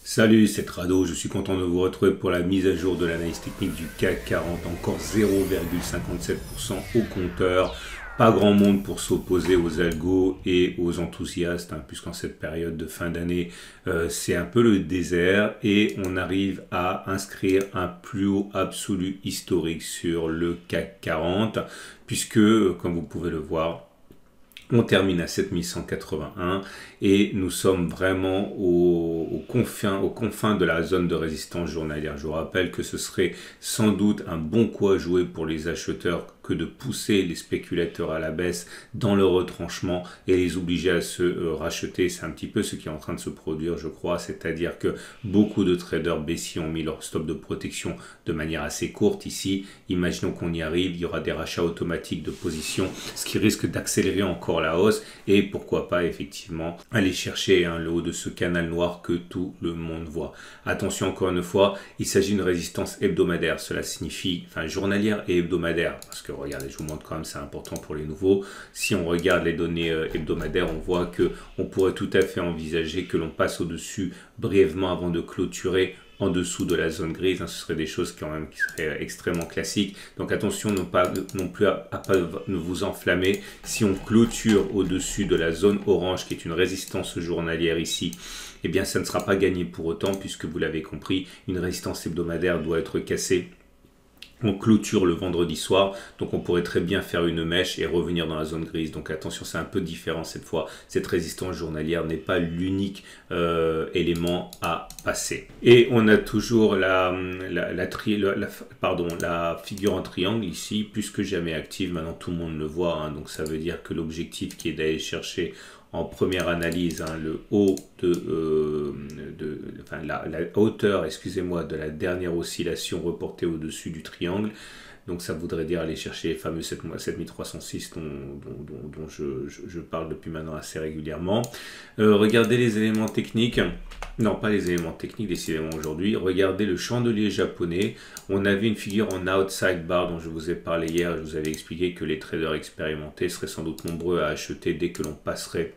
Salut, c'est Rado, je suis content de vous retrouver pour la mise à jour de l'analyse technique du CAC 40, encore 0,57% au compteur. Pas grand monde pour s'opposer aux algos et aux enthousiastes, puisqu'en cette période de fin d'année, c'est un peu le désert et on arrive à inscrire un plus haut absolu historique sur le CAC 40, puisque, comme vous pouvez le voir, on termine à 7181 et nous sommes vraiment aux confins de la zone de résistance journalière. Je vous rappelle que ce serait sans doute un bon coup à jouer pour les acheteurs que de pousser les spéculateurs à la baisse dans le retranchement et les obliger à se racheter. C'est un petit peu ce qui est en train de se produire, je crois, c'est-à-dire que beaucoup de traders baissiers ont mis leur stop de protection de manière assez courte ici. Imaginons qu'on y arrive, il y aura des rachats automatiques de position, ce qui risque d'accélérer encore la hausse et pourquoi pas effectivement aller chercher le haut de ce canal noir que tout le monde voit. Attention, encore une fois, il s'agit d'une résistance hebdomadaire, cela signifie journalière et hebdomadaire, parce que regardez, je vous montre quand même, c'est important pour les nouveaux. Si on regarde les données hebdomadaires, on voit que on pourrait tout à fait envisager que l'on passe au-dessus brièvement avant de clôturer en dessous de la zone grise. Ce seraient des choses qui seraient extrêmement classiques. Donc attention non plus à pas vous enflammer. Si on clôture au-dessus de la zone orange, qui est une résistance journalière ici, eh bien ça ne sera pas gagné pour autant, puisque vous l'avez compris, une résistance hebdomadaire doit être cassée. On clôture le vendredi soir, donc on pourrait très bien faire une mèche et revenir dans la zone grise. Donc attention, c'est un peu différent cette fois. Cette résistance journalière n'est pas l'unique élément à passer. Et on a toujours la figure en triangle ici, plus que jamais active. Maintenant, tout le monde le voit. Donc ça veut dire que l'objectif qui est d'aller chercher en première analyse, le haut la hauteur, excusez-moi, de la dernière oscillation reportée au-dessus du triangle. Donc ça voudrait dire aller chercher les fameux 7306 dont je parle depuis maintenant assez régulièrement. Regardez les éléments techniques. Non, pas les éléments techniques, décidément aujourd'hui. Regardez le chandelier japonais. On avait une figure en outside bar dont je vous ai parlé hier. Je vous avais expliqué que les traders expérimentés seraient sans doute nombreux à acheter dès que l'on passerait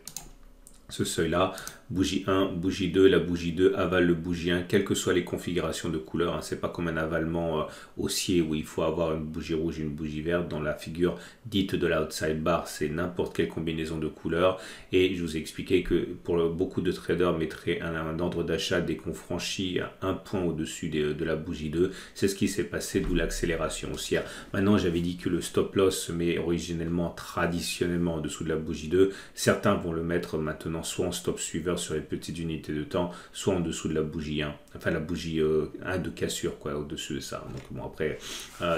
ce seuil-là. Bougie 1, bougie 2, la bougie 2 avale le bougie 1, quelles que soient les configurations de couleurs. C'est pas comme un avalement haussier où il faut avoir une bougie rouge et une bougie verte. Dans la figure dite de l'outside bar, c'est n'importe quelle combinaison de couleurs. Et je vous ai expliqué que pour beaucoup de traders mettraient un ordre d'achat dès qu'on franchit un point au-dessus de la bougie 2. C'est ce qui s'est passé, d'où l'accélération haussière. Maintenant, j'avais dit que le stop loss se met originellement, traditionnellement en dessous de la bougie 2. Certains vont le mettre maintenant soit en stop suiveur sur les petites unités de temps, soit en dessous de la bougie 1, enfin la bougie 1 de cassure, quoi, au-dessus de ça. Donc bon, après,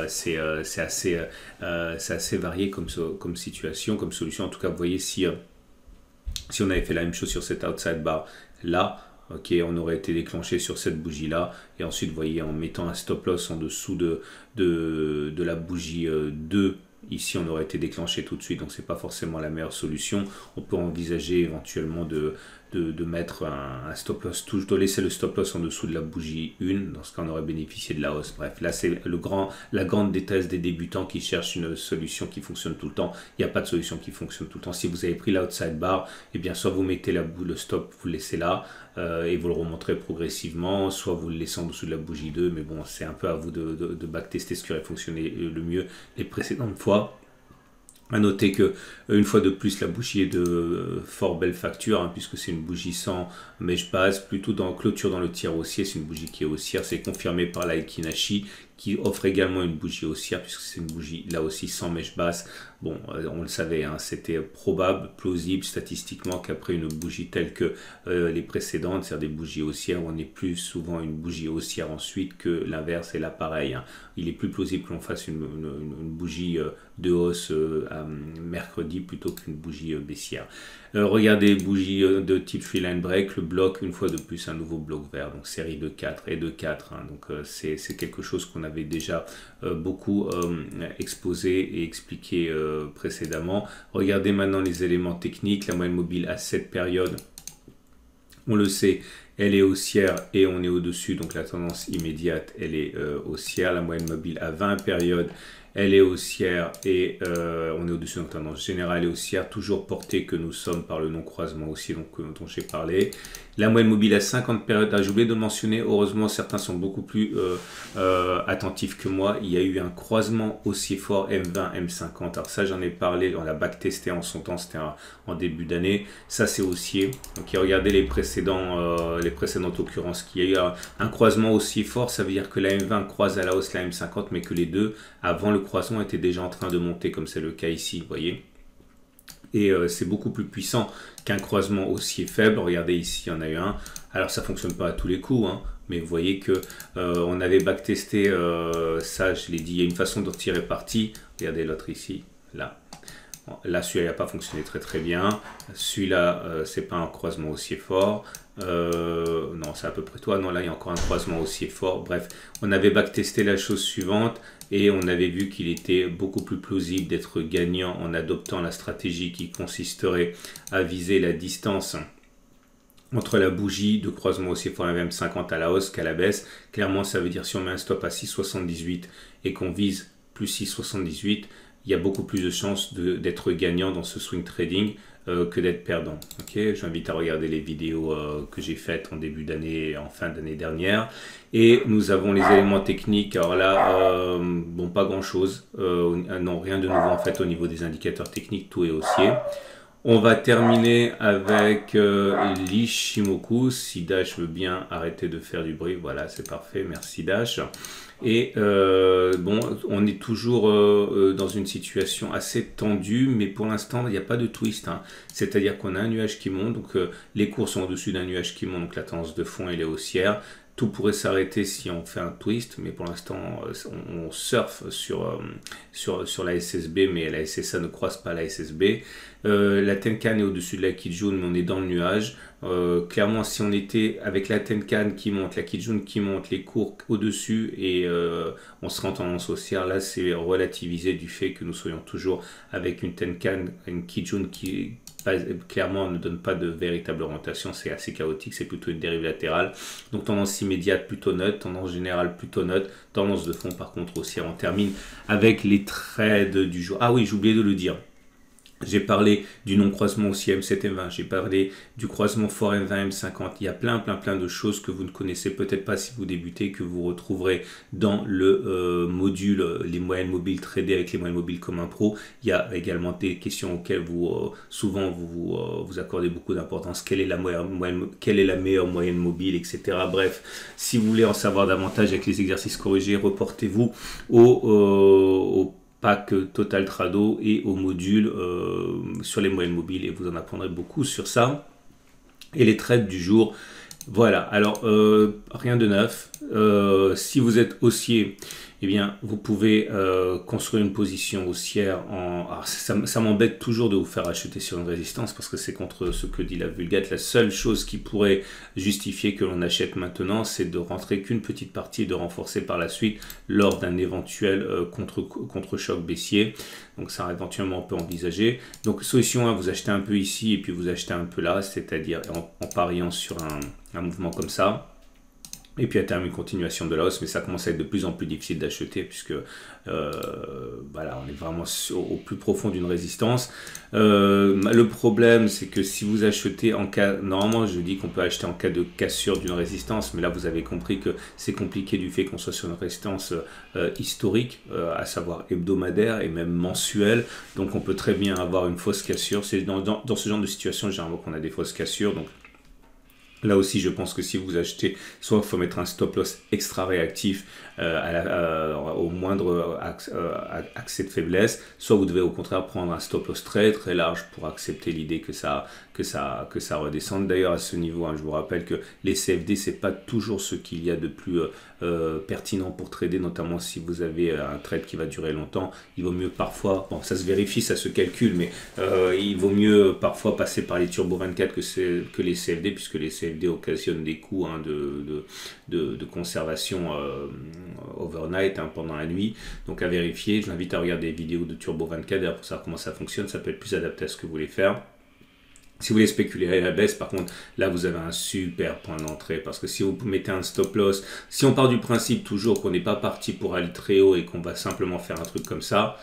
c'est assez varié comme situation, comme solution. En tout cas, vous voyez, si on avait fait la même chose sur cet outside bar là, ok, on aurait été déclenché sur cette bougie là, et ensuite vous voyez, en mettant un stop loss en dessous de la bougie 2, ici on aurait été déclenché tout de suite, donc c'est pas forcément la meilleure solution. On peut envisager éventuellement de mettre un stop loss, de laisser le stop loss en dessous de la bougie 1, dans ce cas on aurait bénéficié de la hausse. Bref, là c'est la grande détresse des débutants qui cherchent une solution qui fonctionne tout le temps. Il n'y a pas de solution qui fonctionne tout le temps. Si vous avez pris l'outside bar, et bien soit vous mettez le stop, vous le laissez là, et vous le remonterez progressivement, soit vous le laissez en dessous de la bougie 2, mais bon, c'est un peu à vous de backtester ce qui aurait fonctionné le mieux les précédentes fois. À noter que une fois de plus, la bougie est de fort belle facture, puisque c'est une bougie sans mèche basse, plutôt dans clôture dans le tiers haussier. C'est une bougie qui est haussière, c'est confirmé par la Ekinashi, qui offre également une bougie haussière, puisque c'est une bougie là aussi sans mèche basse. Bon, on le savait, c'était probable, plausible statistiquement qu'après une bougie telle que les précédentes, c'est-à-dire des bougies haussières, on est plus souvent une bougie haussière ensuite que l'inverse est là pareil. Il est plus plausible que l'on fasse une bougie de hausse mercredi plutôt qu'une bougie baissière. Regardez, bougie de type Freeline Break, le bloc, une fois de plus, un nouveau bloc vert, donc série de 4 et de 4. Donc c'est quelque chose qu'on avait déjà beaucoup exposé et expliqué précédemment. Regardez maintenant les éléments techniques, la moyenne mobile à cette période, on le sait, elle est haussière et on est au-dessus, donc la tendance immédiate, elle est haussière. La moyenne mobile à 20 périodes, elle est haussière et on est au-dessus, donc tendance générale et haussière, toujours portée que nous sommes par le non-croisement haussier dont j'ai parlé. La moyenne mobile à 50 périodes, j'ai oublié de le mentionner, heureusement certains sont beaucoup plus attentifs que moi. Il y a eu un croisement haussier fort M20, M50. Alors ça j'en ai parlé, on l'a backtesté en son temps, c'était en début d'année. Ça c'est haussier. Donc regardez les précédentes occurrences qu'il y a eu un croisement haussier fort, ça veut dire que la M20 croise à la hausse la M50, mais que les deux, avant le croisement, étaient déjà en train de monter, comme c'est le cas ici, vous voyez. Et c'est beaucoup plus puissant qu'un croisement haussier faible. Regardez ici, il y en a eu un. Alors ça fonctionne pas à tous les coups, hein, mais vous voyez que on avait backtesté ça, je l'ai dit, il y a une façon de retirer parti. Regardez l'autre ici, là. Là, celui-là n'a pas fonctionné très bien. Celui-là, c'est pas un croisement haussier fort. Non, c'est à peu près toi. Non, là, il y a encore un croisement haussier fort. Bref, on avait backtesté la chose suivante et on avait vu qu'il était beaucoup plus plausible d'être gagnant en adoptant la stratégie qui consisterait à viser la distance entre la bougie de croisement haussier fort M50 à la hausse qu'à la baisse. Clairement, ça veut dire si on met un stop à 6,78 et qu'on vise plus 6,78, il y a beaucoup plus de chances d'être gagnant dans ce swing trading que d'être perdant. Okay, j'invite à regarder les vidéos que j'ai faites en début d'année et en fin d'année dernière. Et nous avons les éléments techniques. Alors là, bon, pas grand chose. Non, rien de nouveau en fait au niveau des indicateurs techniques, tout est haussier. On va terminer avec l'Ishimoku. Si Dash veut bien arrêter de faire du bruit, voilà, c'est parfait. Merci Dash. Et bon, on est toujours dans une situation assez tendue, mais pour l'instant, il n'y a pas de twist. Hein. C'est-à-dire qu'on a un nuage qui monte, donc les cours sont au-dessus d'un nuage qui monte, donc la tendance de fond, elle est haussière. Tout pourrait s'arrêter si on fait un twist, mais pour l'instant, on surfe sur la SSB, mais la SSA ne croise pas la SSB. La Tenkan est au-dessus de la Kijun, mais on est dans le nuage. Clairement, si on était avec la Tenkan qui monte, la Kijun qui monte, les cours au-dessus et on serait en tendance haussière, là c'est relativisé du fait que nous soyons toujours avec une Tenkan, une Kijun qui clairement ne donne pas de véritable orientation, c'est assez chaotique, c'est plutôt une dérive latérale. Donc tendance immédiate plutôt neutre, tendance générale plutôt neutre, tendance de fond par contre haussière. On termine avec les trades du jour. Ah oui, j'ai oublié de le dire. J'ai parlé du non-croisement aussi M7 M20, j'ai parlé du croisement fort M20 M50. Il y a plein de choses que vous ne connaissez peut-être pas si vous débutez, que vous retrouverez dans le module les moyennes mobiles tradées avec les moyennes mobiles comme un pro. Il y a également des questions auxquelles souvent vous accordez beaucoup d'importance. Quelle est la meilleure moyenne mobile, etc. Bref, si vous voulez en savoir davantage avec les exercices corrigés, reportez-vous au pack Total Trado et au module sur les moyennes mobiles et vous en apprendrez beaucoup sur ça. Et les trades du jour, voilà, alors rien de neuf. Si vous êtes haussier, eh bien, vous pouvez construire une position haussière. Alors, ça m'embête toujours de vous faire acheter sur une résistance parce que c'est contre ce que dit la Vulgate. La seule chose qui pourrait justifier que l'on achète maintenant, c'est de rentrer qu'une petite partie et de renforcer par la suite lors d'un éventuel contre-choc baissier. Donc ça, éventuellement, on peut envisager. Donc solution 1, vous achetez un peu ici et puis vous achetez un peu là, c'est-à-dire en pariant sur un mouvement comme ça. Et puis à terme une continuation de la hausse, mais ça commence à être de plus en plus difficile d'acheter puisque voilà, on est vraiment au plus profond d'une résistance. Le problème, c'est que si vous achetez en cas, normalement je dis qu'on peut acheter en cas de cassure d'une résistance, mais là vous avez compris que c'est compliqué du fait qu'on soit sur une résistance historique, à savoir hebdomadaire et même mensuelle. Donc on peut très bien avoir une fausse cassure. C'est dans ce genre de situation généralement qu'on a des fausses cassures. Donc là aussi, je pense que si vous achetez, soit il faut mettre un stop loss extra réactif au moindre accès de faiblesse, soit vous devez au contraire prendre un stop loss très large pour accepter l'idée que ça redescende. D'ailleurs, à ce niveau, hein, je vous rappelle que les CFD, c'est pas toujours ce qu'il y a de plus pertinent pour trader, notamment si vous avez un trade qui va durer longtemps. Il vaut mieux parfois, bon, ça se vérifie, ça se calcule, mais il vaut mieux parfois passer par les Turbo 24 que les CFD, puisque les CFD occasionnent des coûts hein, de conservation overnight hein, pendant la nuit. Donc à vérifier, je vous invite à regarder des vidéos de Turbo 24 d'ailleurs pour savoir comment ça fonctionne, ça peut être plus adapté à ce que vous voulez faire. Si vous voulez spéculer à la baisse, par contre, là, vous avez un super point d'entrée. Parce que si vous mettez un stop loss, si on part du principe toujours qu'on n'est pas parti pour aller très haut et qu'on va simplement faire un truc comme ça,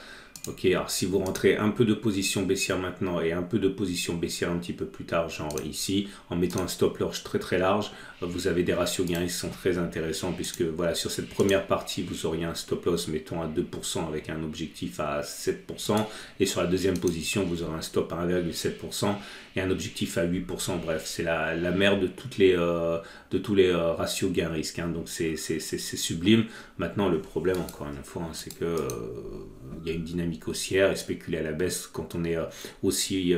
ok, alors si vous rentrez un peu de position baissière maintenant et un peu de position baissière un petit peu plus tard, genre ici, en mettant un stop loss très très large, vous avez des ratios gains qui sont très intéressants puisque voilà, sur cette première partie, vous auriez un stop loss, mettons à 2% avec un objectif à 7%, et sur la deuxième position, vous aurez un stop à 1,7% et un objectif à 8%. Bref, c'est la mère de tous les ratios gains-risque, hein. Donc c'est sublime. Maintenant, le problème, encore une fois, hein, c'est que il y a une dynamique haussière et spéculer à la baisse quand on est aussi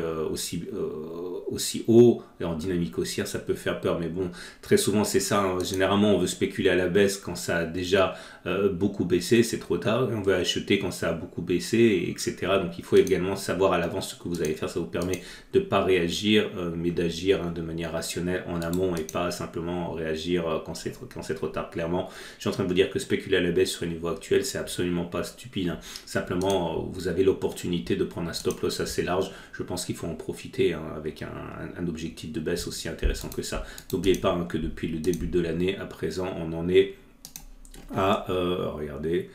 haut et en dynamique haussière, ça peut faire peur. Mais bon, très souvent c'est ça, hein. Généralement on veut spéculer à la baisse quand ça a déjà beaucoup baissé, c'est trop tard, et on veut acheter quand ça a beaucoup baissé, etc. Donc il faut également savoir à l'avance ce que vous allez faire. Ça vous permet de ne pas réagir, mais d'agir, hein, de manière rationnelle en amont et pas simplement réagir quand c'est trop tard. Clairement, je suis en train de vous dire que spéculer à la baisse sur le niveau actuel, c'est absolument pas stupide, hein. Simplement, vous avez l'opportunité de prendre un stop loss assez large. Je pense qu'il faut en profiter, hein, avec un objectif de baisse aussi intéressant que ça. N'oubliez pas, hein, que depuis le début de l'année à présent, on en est à, regardez,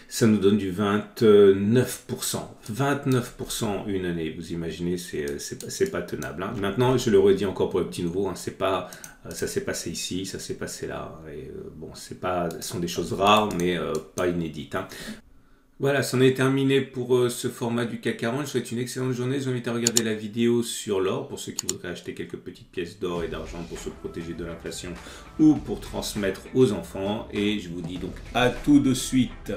ça nous donne du 29%. 29% une année, vous imaginez, c'est pas tenable, hein. Maintenant, je le redis encore pour le petit nouveau, hein, c'est pas, ça s'est passé ici, ça s'est passé là. Et, bon, ce sont des choses rares, mais pas inédites, hein. Voilà, c'en est terminé pour ce format du CAC 40. Je vous souhaite une excellente journée. Je vous invite à regarder la vidéo sur l'or pour ceux qui voudraient acheter quelques petites pièces d'or et d'argent pour se protéger de l'inflation ou pour transmettre aux enfants. Et je vous dis donc à tout de suite.